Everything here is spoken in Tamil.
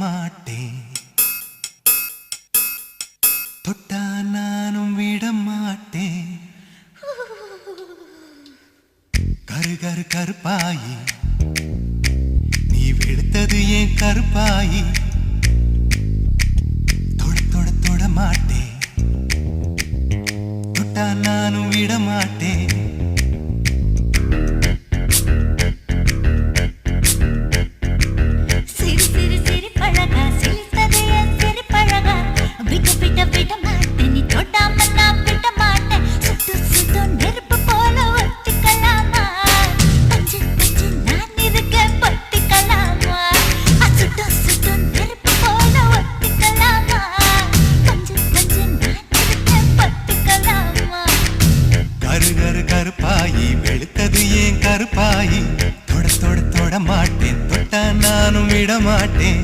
மாட்டேன், தொட்டா நானும் விட மாட்டேன். கரு கரு கருப்பாயி நீ வெளுத்தது ஏன் கருப்பாயி, தொட தொட தொட மாட்டேன், தொட்டா நானும் விட மாட்டேன். கருப்பாயி வெளுத்தது ஏன் கருப்பாயி, தொட தொட தொட மாட்டேன், தொட்டா நானும் விட மாட்டேன்.